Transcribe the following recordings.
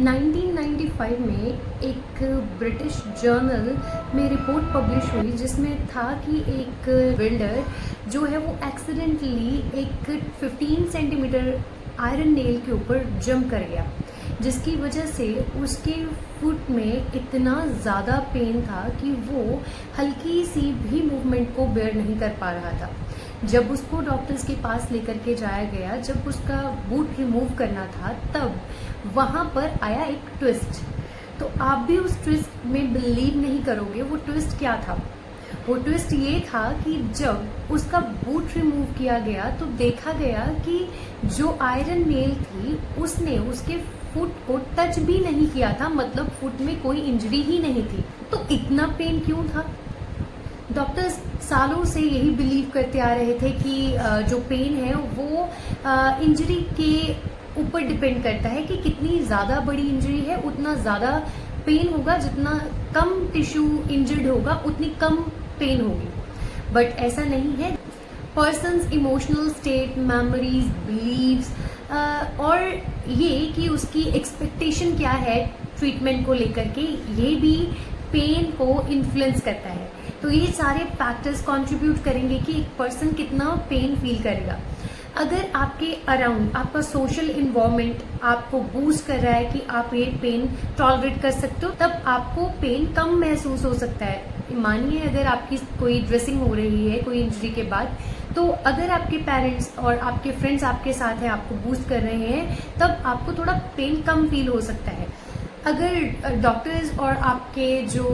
1995 में एक British journal में रिपोर्ट पब्लिश हुई जिसमें था कि एक बिल्डर जो है वो एक्सीडेंटली एक 15 सेंटीमीटर आयरन नेल के ऊपर जंप कर गया, जिसकी वजह से उसके फुट में इतना ज़्यादा पेन था कि वो हल्की सी भी मूवमेंट को बेयर नहीं कर पा रहा था। जब उसको डॉक्टर्स के पास लेकर के जाया गया, जब उसका बूट रिमूव करना था, तब वहाँ पर आया एक ट्विस्ट। तो आप भी उस ट्विस्ट में बिलीव नहीं करोगे, वो ट्विस्ट क्या था। वो ट्विस्ट ये था कि जब उसका बूट रिमूव किया गया तो देखा गया कि जो आयरन नेल थी उसने उसके फुट को टच भी नहीं किया था, मतलब फुट में कोई इंजरी ही नहीं थी। तो इतना पेन क्यों था? डॉक्टर्स सालों से यही बिलीव करते आ रहे थे कि जो पेन है वो इंजरी के ऊपर डिपेंड करता है कि कितनी ज़्यादा बड़ी इंजरी है उतना ज़्यादा पेन होगा, जितना कम टिश्यू इंजर्ड होगा उतनी कम पेन होगी। बट ऐसा नहीं है। Person's emotional state, memories, beliefs और ये कि उसकी एक्सपेक्टेशन क्या है ट्रीटमेंट को लेकर के, ये भी पेन को इन्फ्लुएंस करता है। तो ये सारे फैक्टर्स कंट्रीब्यूट करेंगे कि एक पर्सन कितना पेन फील करेगा। अगर आपके अराउंड आपका सोशल इन्वायरमेंट आपको बूस्ट कर रहा है कि आप ये पेन टॉलरेट कर सकते हो, तब आपको पेन कम महसूस हो सकता है। मानिए अगर आपकी कोई ड्रेसिंग हो रही है कोई इंजरी के बाद, तो अगर आपके पेरेंट्स और आपके फ्रेंड्स आपके साथ हैं, आपको बूस्ट कर रहे हैं, तब आपको थोड़ा पेन कम फील हो सकता है। अगर डॉक्टर्स और आपके जो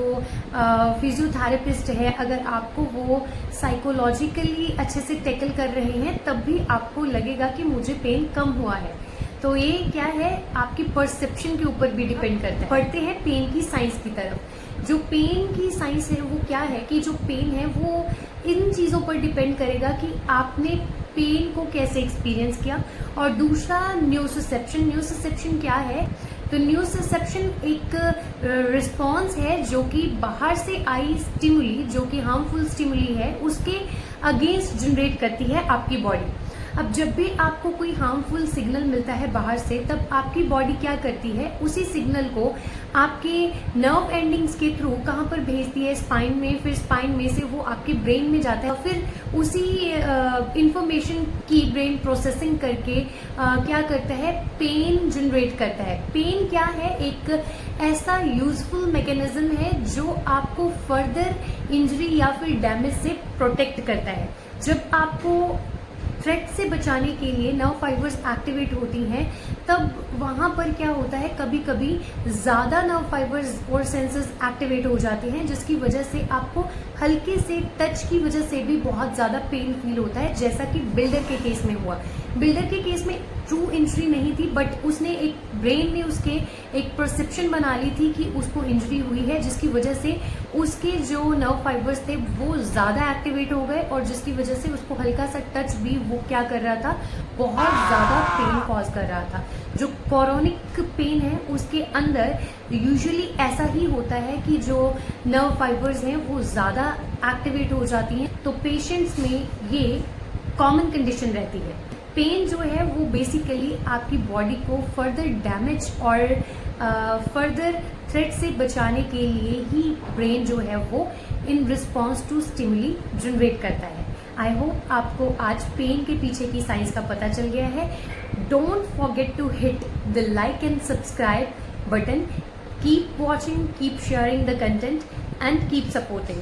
फिजियोथेरेपिस्ट है, अगर आपको वो साइकोलॉजिकली अच्छे से टैकल कर रहे हैं, तब भी आपको लगेगा कि मुझे पेन कम हुआ है। तो ये क्या है, आपकी परसेप्शन के ऊपर भी डिपेंड करता है। बढ़ते हैं पेन की साइंस की तरफ। जो पेन की साइंस है वो क्या है कि जो पेन है वो इन चीज़ों पर डिपेंड करेगा कि आपने पेन को कैसे एक्सपीरियंस किया। और दूसरा न्यूरोसेप्शन क्या है? तो न्यूरोसेप्शन एक रिस्पॉन्स है जो कि बाहर से आई स्टिमुली, जो कि हार्मफुल स्टिमुली है, उसके अगेंस्ट जनरेट करती है आपकी बॉडी। अब जब भी आपको कोई हार्मफुल सिग्नल मिलता है बाहर से, तब आपकी बॉडी क्या करती है, उसी सिग्नल को आपके नर्व एंडिंग्स के थ्रू कहाँ पर भेजती है? स्पाइन में। फिर स्पाइन में से वो आपके ब्रेन में जाता है, फिर उसी इंफॉर्मेशन की ब्रेन प्रोसेसिंग करके क्या करता है, पेन जनरेट करता है। पेन क्या है? एक ऐसा यूजफुल मैकेनिज्म है जो आपको फर्दर इंजरी या फिर डैमेज से प्रोटेक्ट करता है। जब आपको थ्रेट से बचाने के लिए नर्व फाइबर्स एक्टिवेट होती हैं, तब वहाँ पर क्या होता है, कभी कभी ज़्यादा नर्व फाइबर्स और सेंसर्स एक्टिवेट हो जाते हैं, जिसकी वजह से आपको हल्के से टच की वजह से भी बहुत ज़्यादा पेन फील होता है, जैसा कि बिल्डर के केस में हुआ। बिल्डर के केस में ट्रू इंजरी नहीं थी, बट उसने एक ब्रेन में उसके एक परसेप्शन बना ली थी कि उसको इंजरी हुई है, जिसकी वजह से उसके जो नर्व फाइबर्स थे वो ज़्यादा एक्टिवेट हो गए, और जिसकी वजह से उसको हल्का सा टच भी वो क्या कर रहा था, बहुत ज़्यादा पेन कॉज कर रहा था। जो कॉरोनिक पेन है उसके अंदर यूजुअली ऐसा ही होता है कि जो नर्व फाइबर्स हैं वो ज़्यादा एक्टिवेट हो जाती हैं। तो पेशेंट्स में ये कॉमन कंडीशन रहती है। पेन जो है वो बेसिकली आपकी बॉडी को फर्दर डैमेज और फर्दर थ्रेट से बचाने के लिए ही ब्रेन जो है वो in response to stimuli generate करता है। आई होप आपको आज पेन के पीछे की साइंस का पता चल गया है। Don't forget to hit the like and subscribe button. Keep watching, keep sharing the content and keep supporting.